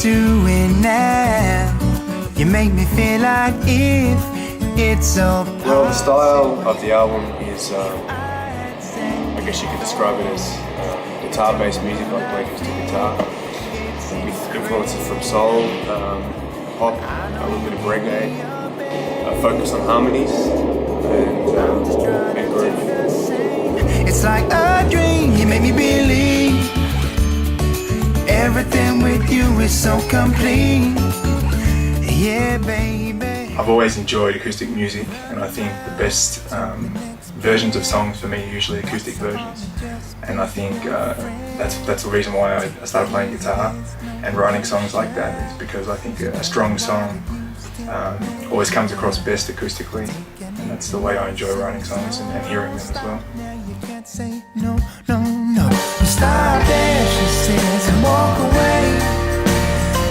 doing now. You make me feel like if it's so. Well, the style of the album is, I guess you could describe it as guitar-based music. I play acoustic guitar with influences from soul, pop, a little bit of reggae, focus on harmonies and groove. It's like a dream, you make me believe everything with you is so complete. Yeah, baby. I've always enjoyed acoustic music, and I think the best versions of songs for me are usually acoustic versions. And I think that's the reason why I started playing guitar and writing songs like that, is because I think a strong song always comes across best acoustically, and that's the way I enjoy writing songs and hearing them as well. You can't say no, no, no. Stop there, she says, and walk away.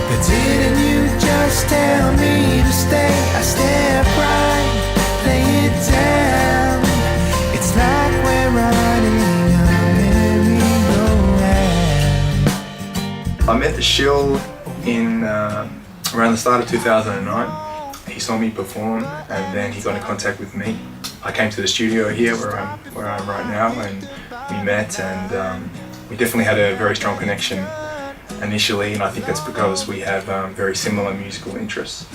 But didn't you just tell me to stay? I step right, play it down. It's like we're running a merry-go-round. I met the Shill in around the start of 2009. He saw me perform, and then he got in contact with me. I came to the studio here where I'm right now, and we met, and we definitely had a very strong connection initially, and I think that's because we have very similar musical interests.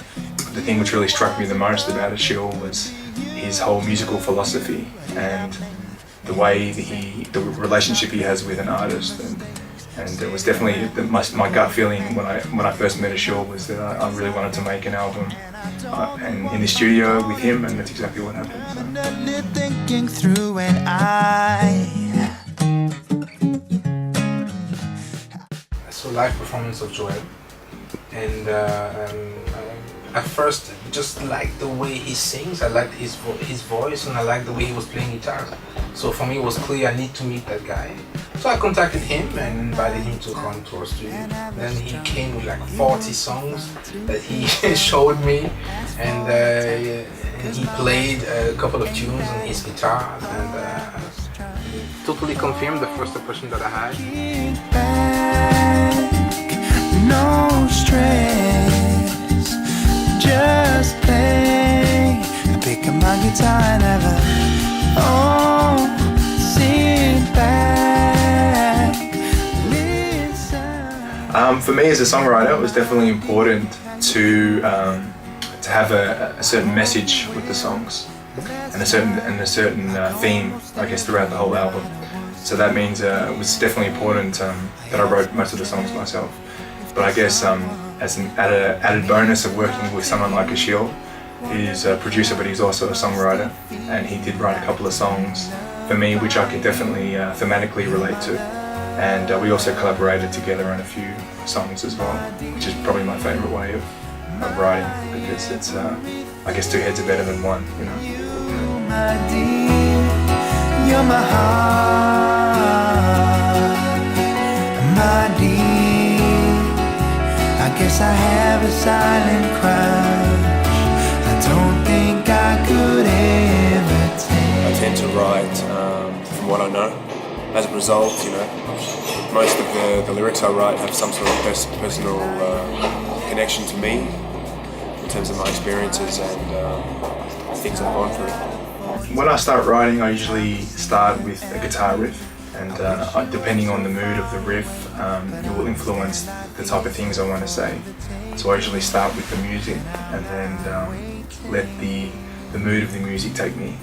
The thing which really struck me the most about Ashil was his whole musical philosophy and the way the relationship he has with an artist. And it was definitely my gut feeling when I first met Ashil was that I really wanted to make an album and in the studio with him, and that's exactly what happened. So. Thinking through and So live performance of Joel, and at first just liked the way he sings. I liked his voice, and I liked the way he was playing guitar. So for me it was clear I need to meet that guy. So I contacted him and invited him to come to our studio. Then he came with like 40 songs that he showed me, and he played a couple of tunes on his guitar, and totally confirmed the first impression that I had. no stress, just play. I pick up my guitar and have sit back, listen. For me as a songwriter, it was definitely important to have a certain message with the songs and a certain theme, I guess, throughout the whole album. So that means it was definitely important that I wrote most of the songs myself. But I guess as an added bonus of working with someone like Ashil, he's a producer but he's also a songwriter, and he did write a couple of songs for me which I could definitely thematically relate to. And we also collaborated together on a few songs as well, which is probably my favourite way of writing, because it's, I guess, two heads are better than one, you know. My dear, you're my heart, my dear. I guess I have a silent crush. I don't think I could ever tell. I tend to write from what I know. As a result, you know, most of the lyrics I write have some sort of personal connection to me in terms of my experiences and things I've gone through. When I start writing, I usually start with a guitar riff, and depending on the mood of the riff, it will influence the type of things I want to say. So I usually start with the music and then let the mood of the music take me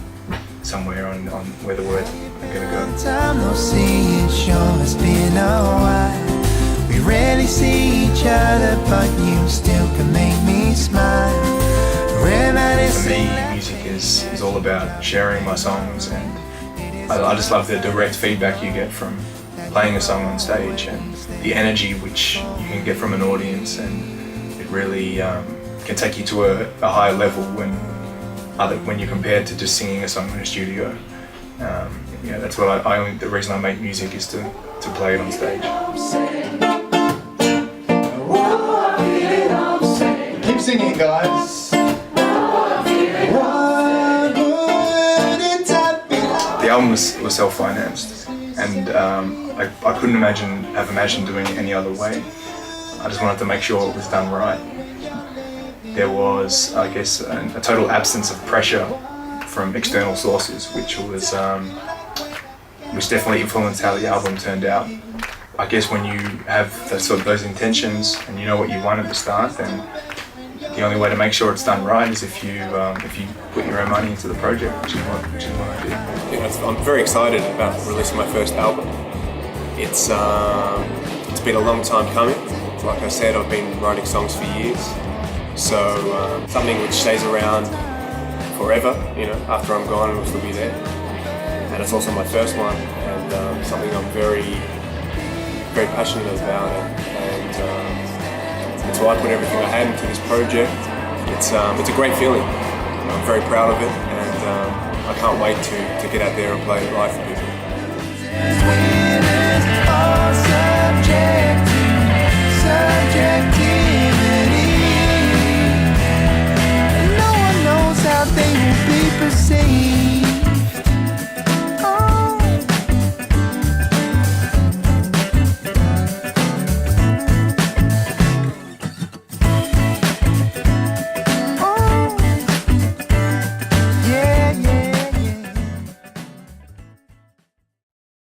somewhere on where the words are going to go. Time no see, it sure has been a while. We rarely see each other, but you still can make me smile. For me, music is all about sharing my songs, and I just love the direct feedback you get from playing a song on stage and the energy which you can get from an audience, and it really can take you to a higher level when you're compared to just singing a song in a studio. Yeah, that's what the reason I make music is to play it on stage. Keep singing, guys. The album was self-financed, and I couldn't have imagined doing it any other way. I just wanted to make sure it was done right. There was, I guess, a total absence of pressure from external sources, which definitely influenced how the album turned out. I guess when you have those intentions and you know what you want at the start, then the only way to make sure it's done right is if you put your own money into the project, which is what I did. Yeah, I'm very excited about releasing my first album. It's been a long time coming. Like I said, I've been writing songs for years, so something which stays around forever. You know, after I'm gone, it'll still be there. And it's also my first one, and something I'm very passionate about, and so I put everything I had into this project. It's a great feeling. I'm very proud of it, and I can't wait to get out there and play it live for people. Winners are subject to